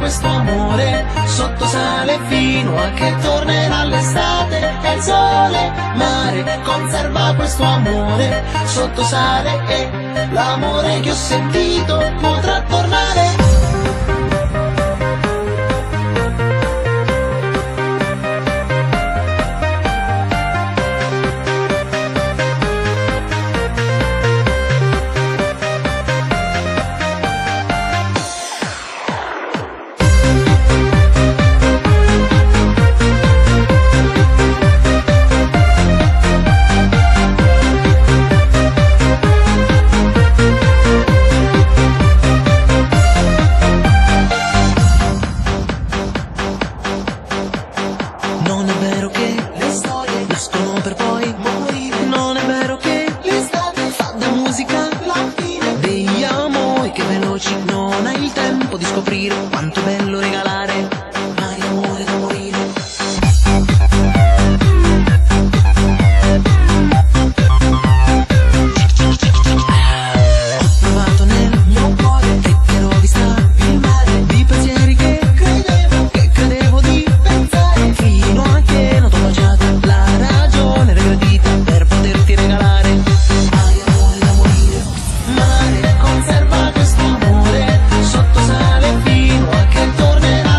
questo amore sotto sale fino a che tornerà l'estate e il sole. Mare, conserva questo amore sotto sale e l'amore che ho sentito potrà tornare. Non è vero che le storie nascono per poi morire. Non è vero che l'estate fa da musica la fine degli amori che veloci. Non hai il tempo di scoprire quanto è bello regalare. Hai amore da morire. Ho provato nel mio cuore che ero vista il mare di pensieri che credevo di pensare, fino a che non t'ho baciata la ragione regredita per poterti regalare. Hai amore da morire. Mare, conserva questo amore sotto sale fino a che tornerà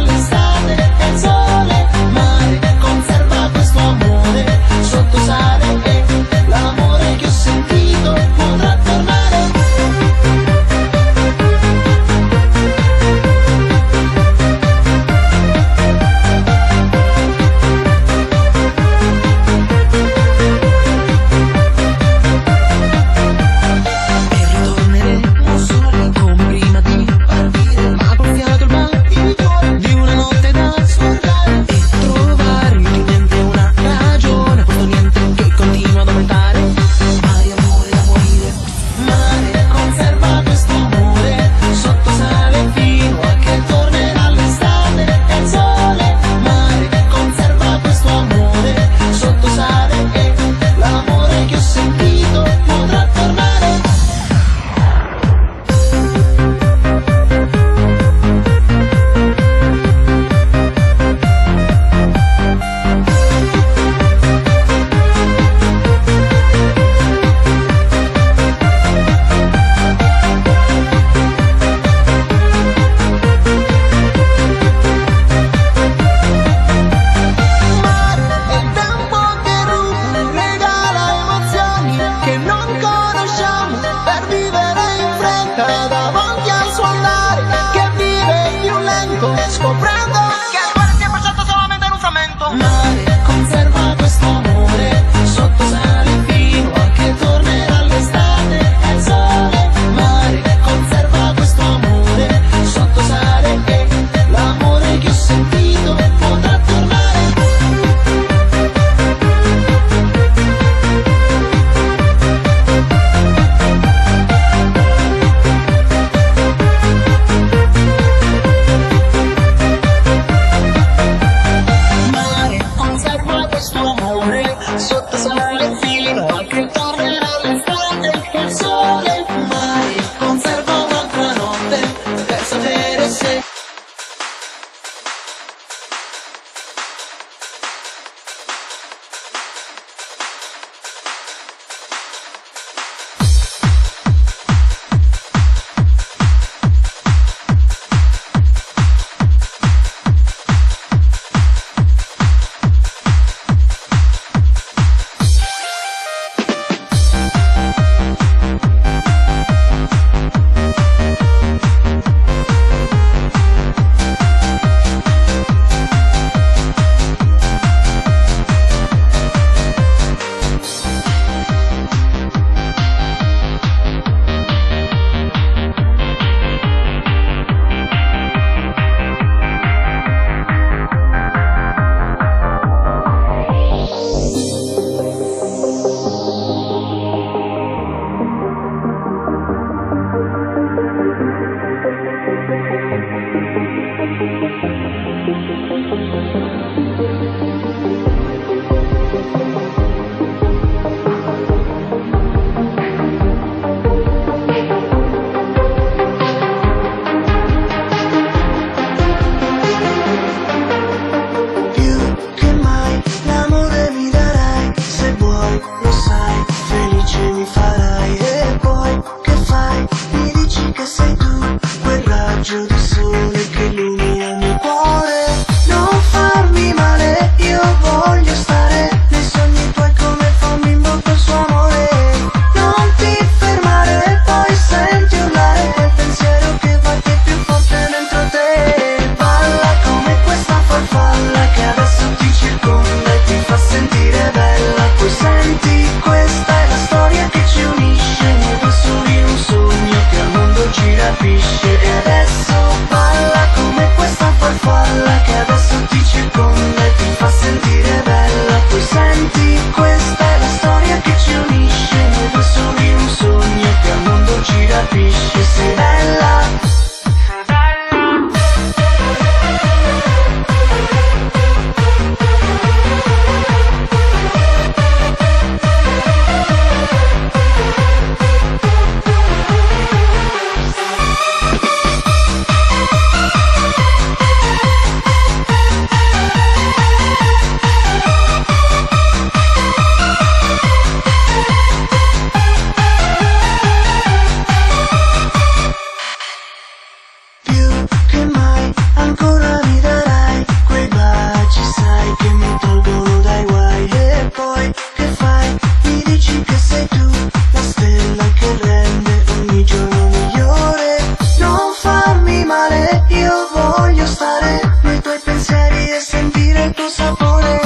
ancora mi darai quei baci, sai che mi tolgono dai guai. E poi che fai? Mi dici che sei tu la stella che rende ogni giorno migliore. Non farmi male, io voglio stare nei tuoi pensieri e sentire il tuo sapore.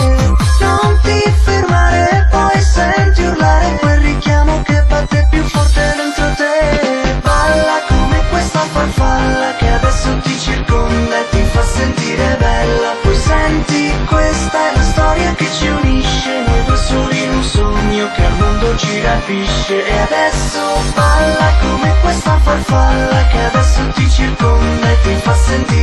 Non ti fermare, poi senti urlare quel richiamo che batte più forte dentro te. Balla come questa farfalla che adesso ti circonda e ti fa sentire bella. Poi senti, questa è la storia che ci unisce, noi due soli in un sogno che al mondo ci rapisce. E adesso balla come questa farfalla che adesso ti circonda e ti fa sentire